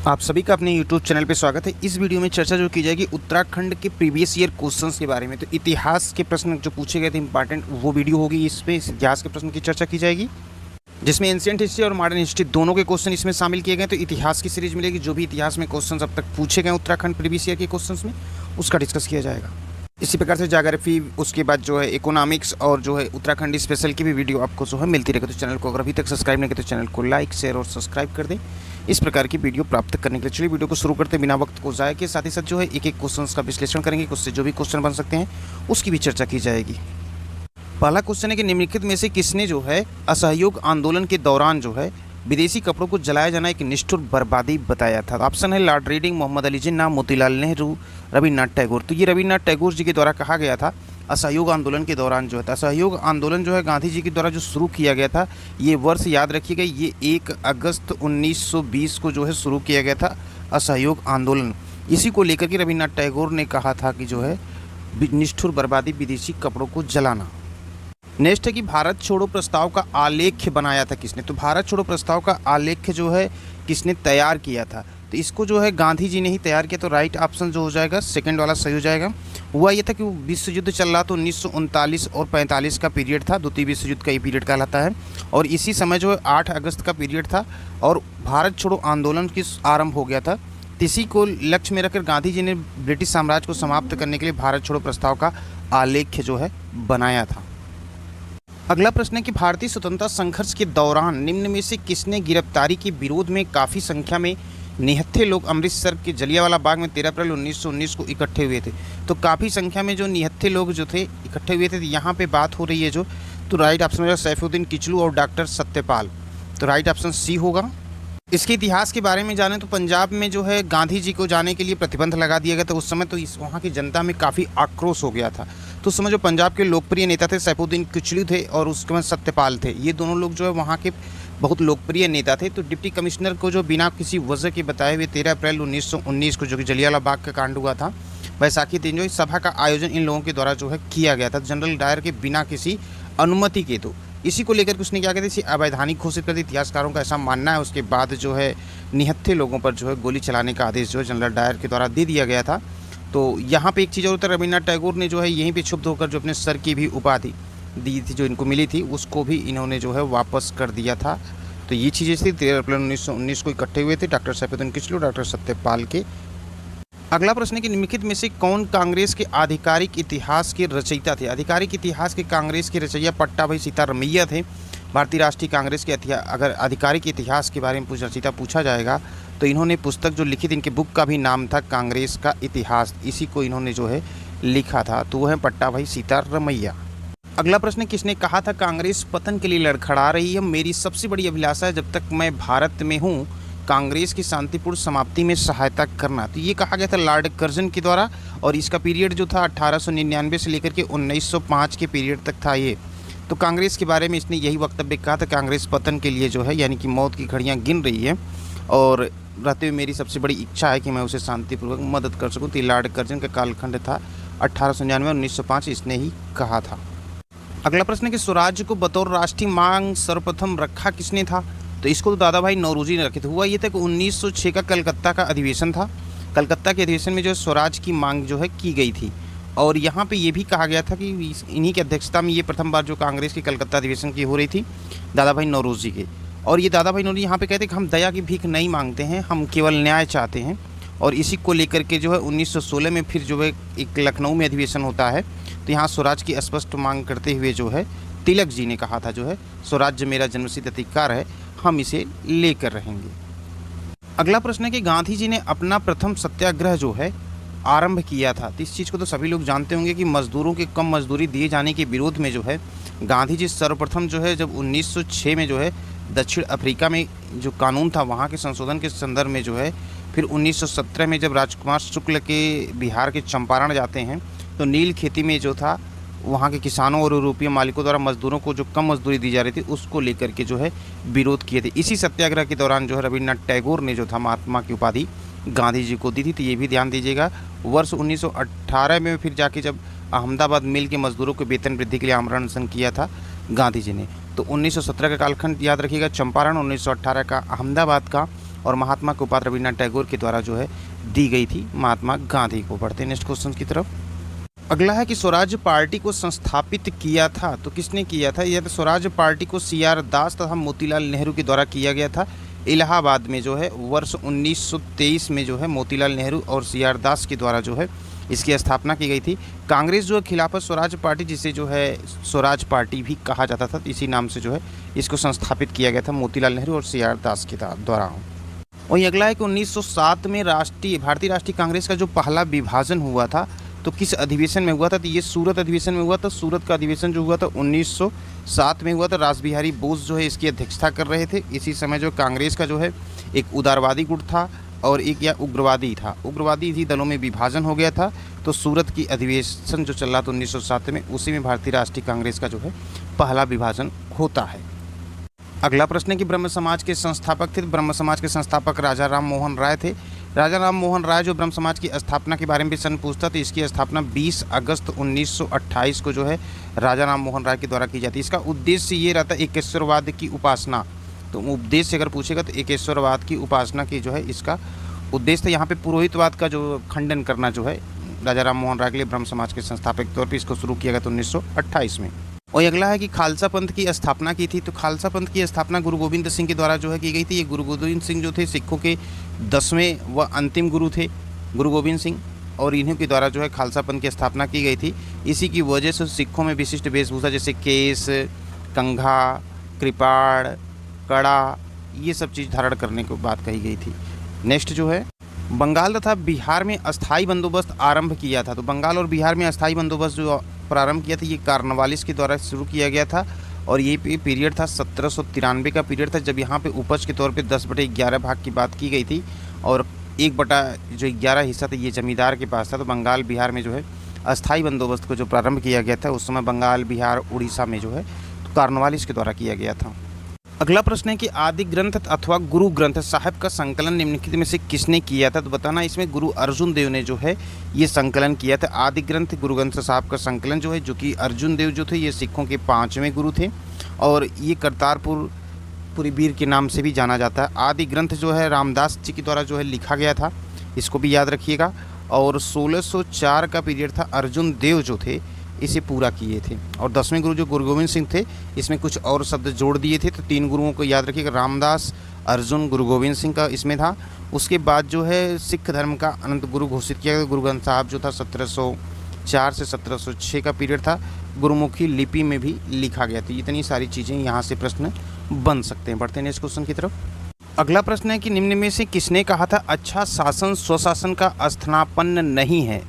आप सभी का अपने YouTube चैनल पे स्वागत है। इस वीडियो में चर्चा जो की जाएगी उत्तराखंड के प्रीवियस ईयर क्वेश्चंस के बारे में। तो इतिहास के प्रश्न जो पूछे गए थे इंपॉर्टेंट, वो वीडियो होगी। इसमें इतिहास के प्रश्न की चर्चा की जाएगी, जिसमें एंशिएंट हिस्ट्री और मॉडर्न हिस्ट्री दोनों के क्वेश्चन इसमें शामिल किए गए। तो इतिहास की सीरीज मिलेगी, जो भी इतिहास में क्वेश्चन अब तक पूछे गए उत्तराखंड प्रीवियस ईयर के क्वेश्चन में, उसका डिस्कस किया जाएगा। इसी प्रकार से ज्योग्राफी, उसके बाद जो है इकोनॉमिक्स और जो है उत्तराखंड स्पेशल की भी वीडियो आपको जो है मिलती रहेगी। तो चैनल को अगर अभी तक सब्सक्राइब नहीं किया तो चैनल को लाइक, शेयर और सब्सक्राइब कर दें इस प्रकार की वीडियो प्राप्त करने के लिए। चलिए वीडियो को शुरू करते बिना वक्त को जाए के, साथ ही साथ जो है एक एक क्वेश्चन का विश्लेषण करेंगे। उससे जो भी क्वेश्चन बन सकते हैं उसकी भी चर्चा की जाएगी। पहला क्वेश्चन है कि निम्नलिखित में से किसने जो है असहयोग आंदोलन के दौरान जो है विदेशी कपड़ों को जलाया जाना एक निष्ठुर बर्बादी बताया था। ऑप्शन है लॉर्ड रीडिंग, मोहम्मद अली जिन्ना, मोतीलाल नेहरू, रविन्द्रनाथ टैगोर। तो ये रविन्द्रनाथ टैगोर जी के द्वारा कहा गया था असहयोग आंदोलन के दौरान जो है। असहयोग आंदोलन जो है गांधी जी के द्वारा जो शुरू किया गया था, ये वर्ष याद रखिएगा, ये 1 अगस्त 1920 को जो है शुरू किया गया था असहयोग आंदोलन। इसी को लेकर के रविन्द्रनाथ टैगोर ने कहा था कि जो है निष्ठुर बर्बादी, विदेशी कपड़ों को जलाना। नेक्स्ट है कि भारत छोड़ो प्रस्ताव का आलेख्य बनाया था किसने। तो भारत छोड़ो प्रस्ताव का आलेख्य जो है किसने तैयार किया था, तो इसको जो है गांधी जी ने ही तैयार किया। तो राइट ऑप्शन जो हो जाएगा सेकंड वाला सही हो जाएगा। हुआ ये था कि विश्व युद्ध चल रहा था, 1939 और 45 का पीरियड था, द्वितीय विश्व युद्ध का ये पीरियड कहलाता है। और इसी समय जो है 8 अगस्त का पीरियड था और भारत छोड़ो आंदोलन की आरंभ हो गया था। इसी को लक्ष्य में रखकर गांधी जी ने ब्रिटिश साम्राज्य को समाप्त करने के लिए भारत छोड़ो प्रस्ताव का आलेख्य जो है बनाया था। अगला प्रश्न है कि भारतीय स्वतंत्रता संघर्ष के दौरान निम्न में से किसने गिरफ्तारी के विरोध में काफ़ी संख्या में निहत्थे लोग अमृतसर के जलियांवाला बाग में 13 अप्रैल 1919 को इकट्ठे हुए थे। तो काफ़ी संख्या में जो निहत्थे लोग जो थे इकट्ठे हुए थे, तो यहाँ पे बात हो रही है जो, तो राइट ऑप्शन है सैफुद्दीन किचलू और डॉक्टर सत्यपाल। तो राइट ऑप्शन सी होगा। इसके इतिहास के बारे में जाने तो पंजाब में जो है गांधी जी को जाने के लिए प्रतिबंध लगा दिया गया था उस समय। तो इस वहाँ की जनता में काफ़ी आक्रोश हो गया था। तो उस समय जो पंजाब के लोकप्रिय नेता थे सैफुद्दीन किचलू थे और उसके बाद सत्यपाल थे। ये दोनों लोग जो है वहाँ के बहुत लोकप्रिय नेता थे। तो डिप्टी कमिश्नर को जो बिना किसी वजह के बताए हुए 13 अप्रैल 1919 को जो कि जलियांवाला बाग का कांड हुआ था, बैसाखी दिन जो सभा का आयोजन इन लोगों के द्वारा जो है किया गया था, जनरल डायर के बिना किसी अनुमति के। तो इसी को लेकर उसने क्या कहते हैं अवैधानिक घोषित कर दी। इतिहासकारों का ऐसा मानना है। उसके बाद जो है निहत्थे लोगों पर जो है गोली चलाने का आदेश जो है जनरल डायर के द्वारा दे दिया गया था। तो यहाँ पे एक चीज़ और होता है, रविन्द्रनाथ टैगोर ने जो है यहीं पे क्षुब्ध होकर जो अपने सर की भी उपाधि दी थी जो इनको मिली थी, उसको भी इन्होंने जो है वापस कर दिया था। तो ये चीज़ें थी 13 अप्रैल 1919 को इकट्ठे हुए थे डॉक्टर सैफुद्दीन किचलू, डॉक्टर सत्यपाल के। अगला प्रश्न है कि निम्नलिखित में से कौन कांग्रेस के आधिकारिक इतिहास के रचयिता थे। आधिकारिक इतिहास के कांग्रेस के रचयिता पट्टा भाई सीतारमैया थे। भारतीय राष्ट्रीय कांग्रेस के अगर आधिकारिक इतिहास के बारे में रचयिता पूछा जाएगा तो इन्होंने पुस्तक जो लिखी थी, इनके बुक का भी नाम था कांग्रेस का इतिहास, इसी को इन्होंने जो है लिखा था। तो वह है पट्टा भाई सीतारमैया। अगला प्रश्न, किसने कहा था कांग्रेस पतन के लिए लड़खड़ा रही है, मेरी सबसे बड़ी अभिलाषा है जब तक मैं भारत में हूँ कांग्रेस की शांतिपूर्ण समाप्ति में सहायता करना। तो ये कहा गया था लॉर्ड कर्जन के द्वारा। और इसका पीरियड जो था 1899 से लेकर के 1905 के पीरियड तक था ये। तो कांग्रेस के बारे में इसने यही वक्तव्य कहा था, कांग्रेस पतन के लिए जो है यानी कि मौत की घड़ियाँ गिन रही है और रहते हुए मेरी सबसे बड़ी इच्छा है कि मैं उसे शांतिपूर्वक मदद कर सकूँ। तो लॉर्ड कर्जन का कालखंड था 1899 1905, इसने ही कहा था। अगला प्रश्न है कि स्वराज्य को बतौर राष्ट्रीय मांग सर्वप्रथम रखा किसने था। तो इसको तो दादा भाई नौरोजी ने रखे थे। हुआ ये था कि 1906 का कलकत्ता का अधिवेशन था। कलकत्ता के अधिवेशन में जो है स्वराज की मांग जो है की गई थी और यहाँ पे ये भी कहा गया था कि इन्हीं की अध्यक्षता में ये प्रथम बार जो कांग्रेस की कलकत्ता अधिवेशन की हो रही थी दादा भाई नौरोजी के। और ये दादा भाई नौरोजी यहाँ पे कहते हैं कि हम दया की भीख नहीं मांगते हैं, हम केवल न्याय चाहते हैं। और इसी को लेकर के जो है 1916 में फिर जो है एक लखनऊ में अधिवेशन होता है। तो यहाँ स्वराज की स्पष्ट मांग करते हुए जो है तिलक जी ने कहा था जो है स्वराज्य मेरा जन्मसिद्ध अधिकार है, हम इसे लेकर रहेंगे। अगला प्रश्न है कि गांधी जी ने अपना प्रथम सत्याग्रह जो है आरंभ किया था। तो इस चीज़ को तो सभी लोग जानते होंगे कि मजदूरों के कम मजदूरी दिए जाने के विरोध में जो है गांधी जी सर्वप्रथम जो है जब 1906 में जो है दक्षिण अफ्रीका में जो कानून था वहाँ के संशोधन के संदर्भ में जो है, फिर 1917 में जब राजकुमार शुक्ल के बिहार के चंपारण जाते हैं तो नील खेती में जो था वहाँ के किसानों और यूरोपीय मालिकों द्वारा मजदूरों को जो कम मजदूरी दी जा रही थी उसको लेकर के जो है विरोध किए थे। इसी सत्याग्रह के दौरान जो है रविन्द्रनाथ टैगोर ने जो था महात्मा की उपाधि गांधी जी को दी थी। तो ये भी ध्यान दीजिएगा। वर्ष 1918 में फिर जाके जब अहमदाबाद मिल के मजदूरों के वेतन वृद्धि के लिए आमरण अनशन किया था गांधी जी ने। तो 1917 का कालखंड याद रखिएगा चंपारण, 1918 का अहमदाबाद का और महात्मा की उपाधि रविन्द्रनाथ टैगोर के द्वारा जो है दी गई थी महात्मा गांधी को। बढ़ते हैं नेक्स्ट क्वेश्चन की तरफ। अगला है कि स्वराज पार्टी को संस्थापित किया था, तो किसने किया था? यह स्वराज पार्टी को CR दास तथा मोतीलाल नेहरू के द्वारा किया गया था। इलाहाबाद में जो है वर्ष 1923 में जो है मोतीलाल नेहरू और CR दास के द्वारा जो है इसकी स्थापना की गई थी। कांग्रेस जो है खिलाफत स्वराज पार्टी, जिसे जो है स्वराज पार्टी भी कहा जाता था, इसी नाम से जो है इसको संस्थापित किया गया था मोतीलाल नेहरू और CR दास के द्वारा। वहीं अगला है कि 1907 में भारतीय राष्ट्रीय कांग्रेस का जो पहला विभाजन हुआ था तो किस अधिवेशन में हुआ था? तो ये सूरत अधिवेशन में हुआ था। सूरत का अधिवेशन जो हुआ था 1907 में हुआ था। रासबिहारी बोस जो है इसकी अध्यक्षता कर रहे थे। इसी समय जो कांग्रेस का जो है एक उदारवादी गुट था और एक या उग्रवादी था, उग्रवादी दलों में विभाजन हो गया था। तो सूरत की अधिवेशन जो चल रहा था 1907 में, उसी में भारतीय राष्ट्रीय कांग्रेस का जो है पहला विभाजन होता है। अगला प्रश्न है कि ब्रह्म समाज के संस्थापक थे। ब्रह्म समाज के संस्थापक राजा राम मोहन राय थे। राजा राम मोहन राय जो ब्रह्म समाज की स्थापना के बारे में प्रश्न पूछता, तो इसकी स्थापना 20 अगस्त 1928 को जो है राजा राम मोहन राय के द्वारा की जाती है। इसका उद्देश्य ये रहता है एकेश्वरवाद की उपासना। तो उद्देश्य अगर पूछेगा तो एकेश्वरवाद की उपासना की जो है इसका उद्देश्य था। यहाँ पे पुरोहितवाद का जो खंडन करना जो है राजा राम मोहन राय के लिए ब्रह्म समाज के संस्थापक के तौर पर इसको शुरू किया गया था 1928 में। और अगला है कि खालसा पंथ की स्थापना की थी। तो खालसा पंथ की स्थापना गुरु गोविंद सिंह के द्वारा जो है की गई थी। ये गुरु गोविंद सिंह जो थे सिखों के 10वें व अंतिम गुरु थे गुरु गोविंद सिंह, और इन्हीं के द्वारा जो है खालसा पंथ की स्थापना की गई थी। इसी की वजह से सिखों में विशिष्ट वेशभूषा जैसे केस, कंघा, कृपाण, कड़ा, ये सब चीज़ धारण करने की बात कही गई थी। नेक्स्ट जो है बंगाल तथा बिहार में अस्थाई बंदोबस्त आरंभ किया था। तो बंगाल और बिहार में अस्थाई बंदोबस्त जो प्रारंभ किया था ये कार्नवालिस के द्वारा शुरू किया गया था। और ये पीरियड था 1793 का पीरियड था, जब यहाँ पे उपज के तौर पे 10/11 भाग की बात की गई थी और 1/11 हिस्सा था ये जमींदार के पास था। तो बंगाल बिहार में जो है अस्थाई बंदोबस्त को जो प्रारंभ किया गया था उस समय बंगाल बिहार उड़ीसा में जो है कार्नवालिस के द्वारा किया गया था। अगला प्रश्न है कि आदि ग्रंथ अथवा गुरु ग्रंथ साहिब का संकलन निम्नलिखित में से किसने किया था? तो बताना इसमें गुरु अर्जुन देव ने जो है ये संकलन किया था। आदि ग्रंथ गुरु ग्रंथ साहिब का संकलन जो है, जो कि अर्जुन देव जो थे ये सिखों के 5वें गुरु थे और ये करतारपुर वीर के नाम से भी जाना जाता है। आदि ग्रंथ जो है रामदास जी के द्वारा जो है लिखा गया था, इसको भी याद रखिएगा। और 1604 का पीरियड था, अर्जुन देव जो थे इसे पूरा किए थे। और 10वें गुरु जो गुरु गोविंद सिंह थे इसमें कुछ और शब्द जोड़ दिए थे। तो 3 गुरुओं को याद रखिएगा, रामदास, अर्जुन, गुरु गोविंद सिंह का इसमें था। उसके बाद जो है सिख धर्म का अनंत गुरु घोषित किया गया। गुरु ग्रंथ साहब जो था 1704 से 1706 का पीरियड था। गुरुमुखी लिपि में भी लिखा गया। तो इतनी सारी चीज़ें यहाँ से प्रश्न बन सकते हैं। बढ़ते हैं नेक्स्ट क्वेश्चन की तरफ। अगला प्रश्न है कि निम्न में से किसने कहा था अच्छा शासन स्वशासन का स्थानापन्न नहीं है?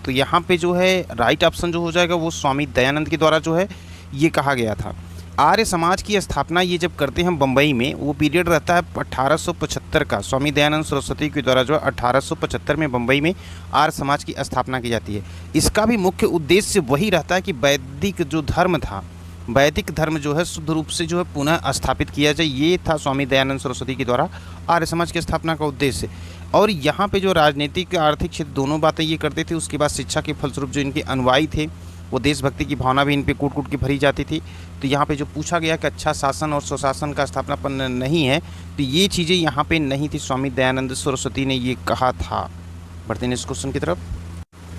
तो यहाँ पे जो है राइट ऑप्शन जो हो जाएगा वो स्वामी दयानंद के द्वारा जो है ये कहा गया था। आर्य समाज की स्थापना ये जब करते हैं बम्बई में, वो पीरियड रहता है 1875 का। स्वामी दयानंद सरस्वती के द्वारा जो है 1875 में बम्बई में आर्य समाज की स्थापना की जाती है। इसका भी मुख्य उद्देश्य वही रहता है कि वैदिक जो धर्म था, वैदिक धर्म जो है शुद्ध रूप से जो है पुनः स्थापित किया जाए। ये था स्वामी दयानंद सरस्वती के द्वारा आर्य समाज की स्थापना का उद्देश्य। और यहाँ पे जो राजनीतिक आर्थिक क्षेत्र दोनों बातें ये करते थे। उसके बाद शिक्षा के फलस्वरूप जो इनके अनुयायी थे वो देशभक्ति की भावना भी इन पे कूट कूट के भरी जाती थी। तो यहाँ पे जो पूछा गया कि अच्छा शासन और स्वशासन का स्थापनापन्न नहीं है, तो ये चीज़ें यहाँ पे नहीं थी, स्वामी दयानंद सरस्वती ने ये कहा था। बढ़ते हैं इस क्वेश्चन की तरफ।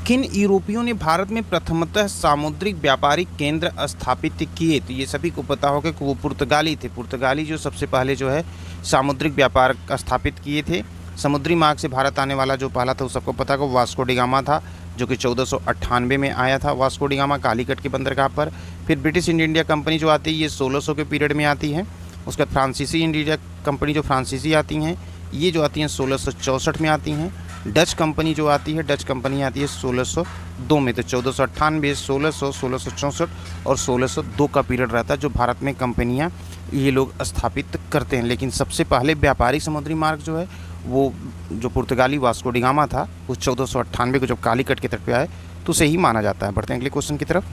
किन यूरोपियों ने भारत में प्रथमतः सामुद्रिक व्यापारिक केंद्र स्थापित किए? तो ये सभी को पता होगा कि वो पुर्तगाली थे। पुर्तगाली जो सबसे पहले जो है सामुद्रिक व्यापार स्थापित किए थे। समुद्री मार्ग से भारत आने वाला जो पहला था वो सबको पता होगा वास्को डी गामा था, जो कि 1498 में आया था वास्को डी गामा कालीकट के बंदरगाह पर। फिर ब्रिटिश ईस्ट इंडिया कंपनी जो आती है ये 1600 के पीरियड में आती है। उसके बाद फ्रांसीसी इंडिया कंपनी जो फ्रांसीसी आती हैं ये जो आती हैं 1664 में आती हैं। डच कंपनी जो आती है, डच कंपनी आती है 1602 में। तो 1498, 1600, 1664 और 1602 का पीरियड रहता है जो भारत में कंपनियां ये लोग स्थापित करते हैं। लेकिन सबसे पहले व्यापारिक समुद्री मार्ग जो है वो जो पुर्तगाली वास्को डी गामा था उस 1498 को जब कालीकट के तट पे आए तो उसे ही माना जाता है। बढ़ते हैं अगले क्वेश्चन की तरफ।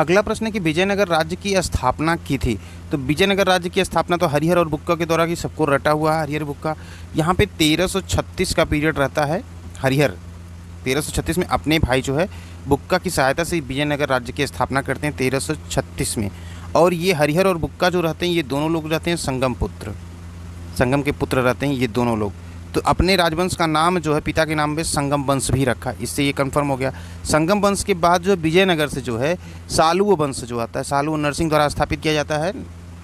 अगला प्रश्न है कि विजयनगर राज्य की स्थापना की थी। तो विजयनगर राज्य की स्थापना तो हरिहर और बुक्का के द्वारा की सबको रटा हुआ है। हरिहर बुक्का यहाँ पे 1336 का पीरियड रहता है। हरिहर 1336 में अपने भाई जो है बुक्का की सहायता से विजयनगर राज्य की स्थापना करते हैं 1336 में। और ये हरिहर और बुक्का जो रहते हैं ये दोनों लोग रहते हैं संगम पुत्र। संगम के पुत्र रहते हैं ये दोनों लोग। तो अपने राजवंश का नाम जो है पिता के नाम पे संगम वंश भी रखा, इससे ये कंफर्म हो गया। संगम वंश के बाद जो है विजयनगर से जो है सालुव वंश जो आता है, सालुव नरसिंह द्वारा स्थापित किया जाता है,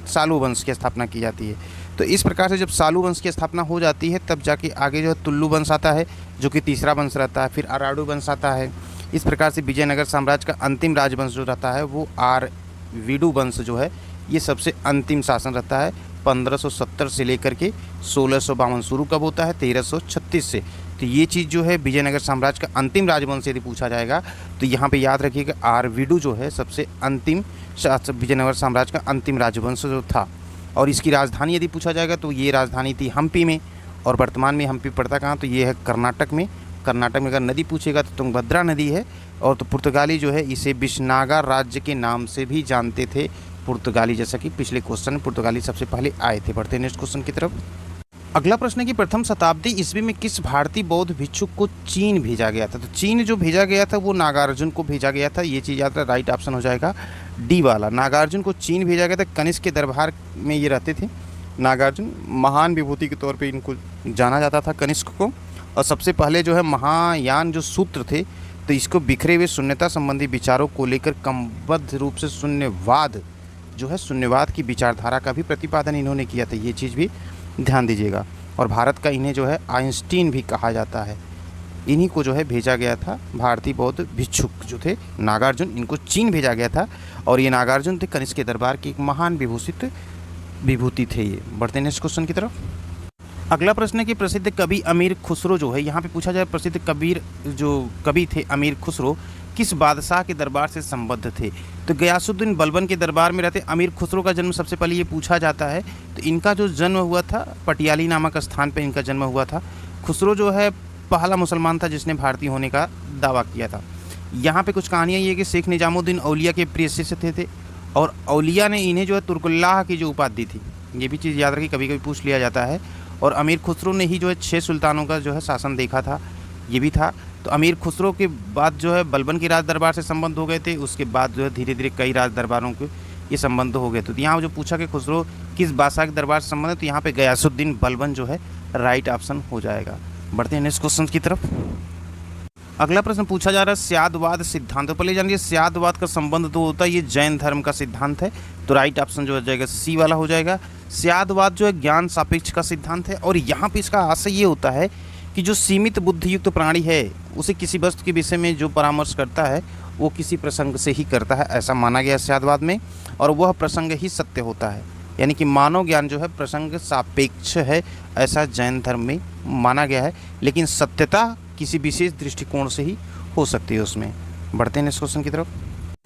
सालुव वंश की स्थापना की जाती है। तो इस प्रकार से जब सालुव वंश की स्थापना हो जाती है तब जाके आगे जो है तुल्लु वंश आता है जो कि तीसरा वंश रहता है, फिर अराडू वंश आता है। इस प्रकार से विजयनगर साम्राज्य का अंतिम राजवंश जो रहता है वो आरवीडू वंश जो है ये सबसे अंतिम शासन रहता है। 1570 से लेकर के 1652 शुरू कब होता है? 1336 से। तो ये चीज़ जो है विजयनगर साम्राज्य का अंतिम राजवंश यदि पूछा जाएगा तो यहाँ पे याद रखिएगा आरवीडू जो है सबसे अंतिम विजयनगर साम्राज्य का अंतिम राजवंश जो था। और इसकी राजधानी यदि पूछा जाएगा तो ये राजधानी थी हम्पी में, और वर्तमान में हम्पी पड़ता कहाँ? तो ये है कर्नाटक में। कर्नाटक में अगर नदी पूछेगा तो तुंगभद्रा नदी है। और तो पुर्तगाली जो है इसे विजयनगर राज्य के नाम से भी जानते थे पुर्तगाली, जैसा कि पिछले क्वेश्चन में पुर्तगाली सबसे पहले आए थे। बढ़ते हैं नेक्स्ट क्वेश्चन की तरफ। अगला प्रश्न है कि प्रथम शताब्दी ईस्वी में किस भारतीय बौद्ध भिक्षुक को चीन भेजा गया था? तो चीन जो भेजा गया था वो नागार्जुन को भेजा गया था। ये चीज़ याद रहा, राइट ऑप्शन हो जाएगा डी वाला। नागार्जुन को चीन भेजा गया था। कनिष्क के दरबार में ये रहते थे। नागार्जुन महान विभूति के तौर पे इनको जाना जाता था कनिष्क को। और सबसे पहले जो है महायान जो सूत्र थे तो इसको बिखरे हुए शून्यता संबंधी विचारों को लेकर क्रमबद्ध रूप से शून्यवाद जो है शून्यवाद की विचारधारा का भी प्रतिपादन इन्होंने किया था। ये चीज़ भी ध्यान दीजिएगा। और भारत का इन्हें जो है आइंस्टीन भी कहा जाता है। इन्हीं को जो है भेजा गया था भारतीय बौद्ध भिक्षुक जो थे नागार्जुन, इनको चीन भेजा गया था। और ये नागार्जुन थे कनिष्क के दरबार के एक महान विभूति थे ये। बढ़ते हैं नेक्स्ट क्वेश्चन की तरफ। अगला प्रश्न है कि प्रसिद्ध कवि अमीर खुसरो जो है, यहाँ पे पूछा जाए प्रसिद्ध कवि थे अमीर खुसरो किस बादशाह के दरबार से संबद्ध थे? तो गयासुद्दीन बलबन के दरबार में रहते अमीर खुसरो का जन्म सबसे पहले ये पूछा जाता है। तो इनका जो जन्म हुआ था पटियाली नामक स्थान पर इनका जन्म हुआ था। खुसरो जो है पहला मुसलमान था जिसने भारतीय होने का दावा किया था। यहाँ पे कुछ कहानियाँ ये कि शेख निजामुद्दीन औलिया के प्रिय शिष्य थे और औलिया ने इन्हें जो है तुर्कुल्लाह की जो उपाधि थी, ये भी चीज़ याद रखी, कभी कभी पूछ लिया जाता है। और अमीर खुसरो ने ही जो है 6 सुल्तानों का जो है शासन देखा था, ये भी था। तो अमीर खुसरो के बाद जो है बलबन के राज दरबार से संबंध हो गए थे। उसके बाद जो है धीरे धीरे कई राज दरबारों के ये संबंध हो गए। तो यहाँ जो पूछा कि खुसरो किस बादशाह के दरबार से संबंध है, तो यहाँ पे गयासुद्दीन बलबन जो है राइट ऑप्शन हो जाएगा। बढ़ते हैं नेक्स्ट क्वेश्चन की तरफ। अगला प्रश्न पूछा जा रहा है स्यादवाद सिद्धांत। तो पहले जानिए स्यादवाद का संबंध तो होता है ये जैन धर्म का सिद्धांत है। तो राइट ऑप्शन जो हो जाएगा सी वाला हो जाएगा। स्यादवाद जो है ज्ञान सापेक्ष का सिद्धांत है और यहाँ पे इसका आशय ये होता है कि जो सीमित बुद्धि युक्त प्राणी है उसे किसी वस्तु के विषय में जो परामर्श करता है वो किसी प्रसंग से ही करता है, ऐसा माना गया स्यादवाद में। और वह प्रसंग ही सत्य होता है, यानी कि मानव ज्ञान जो है प्रसंग सापेक्ष है, ऐसा जैन धर्म में माना गया है। लेकिन सत्यता किसी विशेष दृष्टिकोण से ही हो सकती है उसमें। बढ़ते हैं इस क्वेश्चन की तरफ।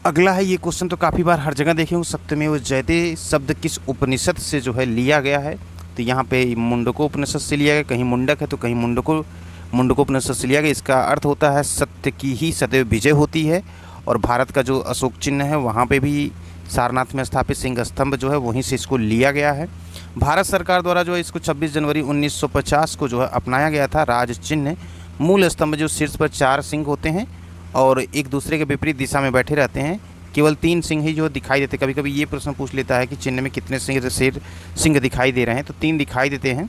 अगला है ये क्वेश्चन तो काफ़ी बार हर जगह देखे हूँ, सत्यमेव जयते शब्द किस उपनिषद से जो है लिया गया है? तो यहाँ पे मुंडको उपनिषद से लिया गया, कहीं मुंडक है तो कहीं मुंडको उपनिषद से लिया गया। इसका अर्थ होता है सत्य की ही सदैव विजय होती है। और भारत का जो अशोक चिन्ह है वहाँ पे भी सारनाथ में स्थापित सिंह स्तंभ जो है वहीं से इसको लिया गया है। भारत सरकार द्वारा जो है इसको 26 जनवरी 1950 को जो है अपनाया गया था राज चिन्ह। मूल स्तंभ जो शीर्ष पर 4 सिंह होते हैं और एक दूसरे के विपरीत दिशा में बैठे रहते हैं, केवल 3 सिंह ही जो दिखाई देते। कभी कभी ये प्रश्न पूछ लेता है कि चिन्ह में कितने सिंह दिखाई दे रहे हैं, तो 3 दिखाई देते हैं।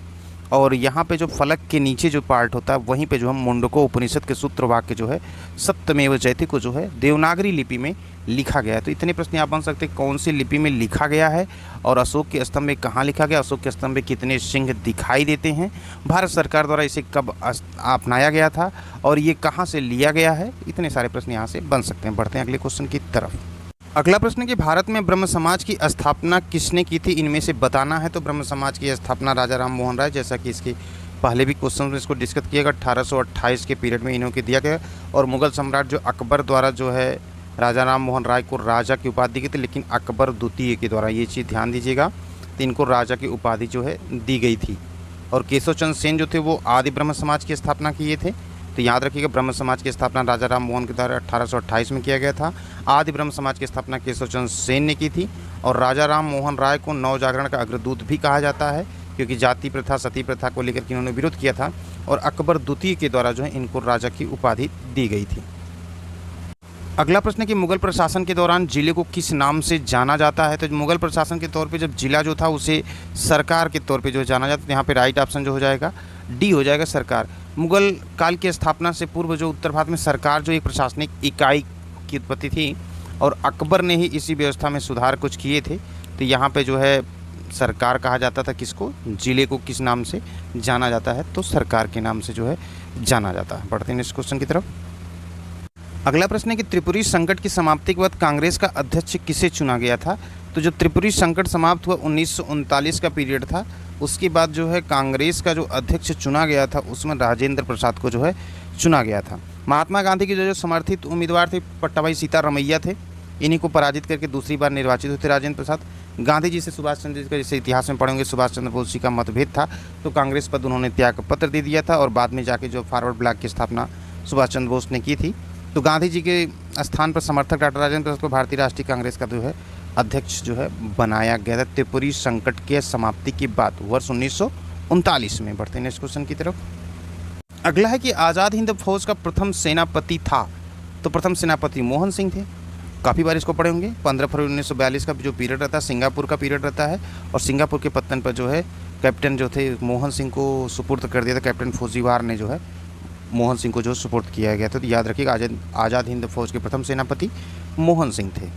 और यहाँ पे जो फलक के नीचे जो पार्ट होता है वहीं पे जो हम मुंडको उपनिषद के सूत्र वाक्य जो है सत्यमेव जयते को जो है देवनागरी लिपि में लिखा गया है। तो इतने प्रश्न आप बन सकते हैं, कौन सी लिपि में लिखा गया है और अशोक के स्तंभ में कहाँ लिखा गया, अशोक के स्तंभ में कितने सिंह दिखाई देते हैं, भारत सरकार द्वारा इसे कब अपनाया गया था और ये कहाँ से लिया गया है। इतने सारे प्रश्न यहाँ से बन सकते हैं। बढ़ते हैं अगले क्वेश्चन की तरफ। अगला प्रश्न है कि भारत में ब्रह्म समाज की स्थापना किसने की थी, इनमें से बताना है। तो ब्रह्म समाज की स्थापना राजा राम मोहन राय, जैसा कि इसके पहले भी क्वेश्चन में इसको डिस्कस किया गया, 1828 के पीरियड में इन्हों के दिया गया। और मुगल सम्राट जो अकबर द्वारा जो है राजा राम मोहन राय को राजा की उपाधि दी गई थी, लेकिन अकबर द्वितीय के द्वारा, ये चीज़ ध्यान दीजिएगा, तो इनको राजा की उपाधि जो है दी गई थी। और केशव चंद्र सेन जो थे वो आदि ब्रह्म समाज की स्थापना किए थे। तो याद रखिएगा ब्रह्म समाज की स्थापना राजा राम मोहन के द्वारा 1828 में किया गया था। आदि ब्रह्म समाज की स्थापना केशव चंद्र सेन ने की थी। और राजा राम मोहन राय को नवजागरण का अग्रदूत भी कहा जाता है, क्योंकि जाति प्रथा सती प्रथा को लेकर के इन्होंने विरोध किया था। और अकबर द्वितीय के द्वारा जो है इनको राजा की उपाधि दी गई थी। अगला प्रश्न है कि मुगल प्रशासन के दौरान जिले को किस नाम से जाना जाता है। तो मुगल प्रशासन के तौर पे जब जिला जो था उसे सरकार के तौर पे जो जाना जाता है, यहाँ पे राइट ऑप्शन जो हो जाएगा डी हो जाएगा, सरकार। मुगल काल की स्थापना से पूर्व जो उत्तर भारत में सरकार जो एक प्रशासनिक इकाई की उत्पत्ति थी और अकबर ने ही इसी व्यवस्था में सुधार कुछ किए थे। तो यहाँ पे जो है सरकार कहा जाता था किसको, जिले को किस नाम से जाना जाता है, तो सरकार के नाम से जो है जाना जाता है। बढ़ते हैं नेक्स्ट क्वेश्चन की तरफ। अगला प्रश्न है कि त्रिपुरी संकट की समाप्ति के बाद कांग्रेस का अध्यक्ष किसे चुना गया था। तो जब त्रिपुरी संकट समाप्त हुआ 1939 का पीरियड था, उसके बाद जो है कांग्रेस का जो अध्यक्ष चुना गया था उसमें राजेंद्र प्रसाद को जो है चुना गया था। महात्मा गांधी के जो समर्थित उम्मीदवार थे पट्टाभाई सीतारामैया थे, इन्हीं को पराजित करके दूसरी बार निर्वाचित हुए थे राजेंद्र प्रसाद। गांधी जी से सुभाष चंद्र जी का, जैसे इतिहास में पढ़ेंगे, सुभाष चंद्र बोस जी का मतभेद था, तो कांग्रेस पद उन्होंने त्याग पत्र दे दिया था और बाद में जाके जो फॉरवर्ड ब्लॉक की स्थापना सुभाष चंद्र बोस ने की थी। तो गांधी जी के स्थान पर समर्थक डॉक्टर राजेंद्र प्रसाद को भारतीय राष्ट्रीय कांग्रेस का जो है अध्यक्ष जो है बनाया गया था त्रिपुरी संकट के समाप्ति के बाद वर्ष 1939 में। बढ़ते हैं नेक्स्ट क्वेश्चन की तरफ। अगला है कि आज़ाद हिंद फौज का प्रथम सेनापति था। तो प्रथम सेनापति मोहन सिंह थे, काफ़ी बार इसको पढ़े होंगे। 15 फरवरी 1942 का जो पीरियड रहता है सिंगापुर का पीरियड रहता है, और सिंगापुर के पत्तन पर जो है कैप्टन जो थे मोहन सिंह को सुपुर्द कर दिया था। कैप्टन फौजीवार ने जो है मोहन सिंह को जो सुपुर्द किया गया था। तो याद रखिएगा आज़ाद हिंद फौज के प्रथम सेनापति मोहन सिंह थे।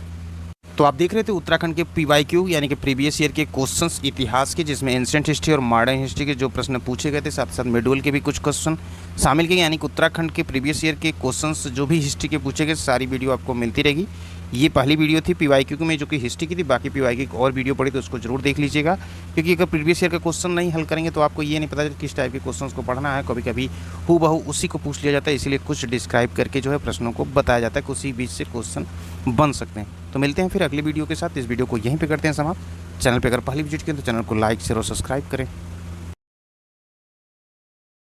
तो आप देख रहे थे उत्तराखंड के PYQ यानी कि प्रीवियस ईयर के क्वेश्चंस इतिहास के, जिसमें एंशिएंट हिस्ट्री और मॉडर्न हिस्ट्री के जो प्रश्न पूछे गए थे, साथ साथ मिडल के भी कुछ क्वेश्चन शामिल किए, यानी कि उत्तराखंड के प्रीवियस ईयर के क्वेश्चंस जो भी हिस्ट्री के पूछे गए सारी वीडियो आपको मिलती रहेगी। ये पहली वीडियो थी PYQ में जो कि हिस्ट्री की थी, बाकी PYQ की और वीडियो पड़ी तो उसको जरूर देख लीजिएगा, क्योंकि अगर प्रीवियस ईयर का क्वेश्चन नहीं हल करेंगे तो आपको ये नहीं पता किस टाइप के क्वेश्चंस को पढ़ना है। कभी कभी हूबहू उसी को पूछ लिया जाता है, इसीलिए कुछ डिस्क्राइब करके जो है प्रश्नों को बताया जाता है कि उसी बीच से क्वेश्चन बन सकते हैं। तो मिलते हैं फिर अगली वीडियो के साथ। इस वीडियो को यहीं पर करते हैं समाप्त। चैनल पर अगर पहली विजिट करें तो चैनल को लाइक शेयर और सब्सक्राइब करें।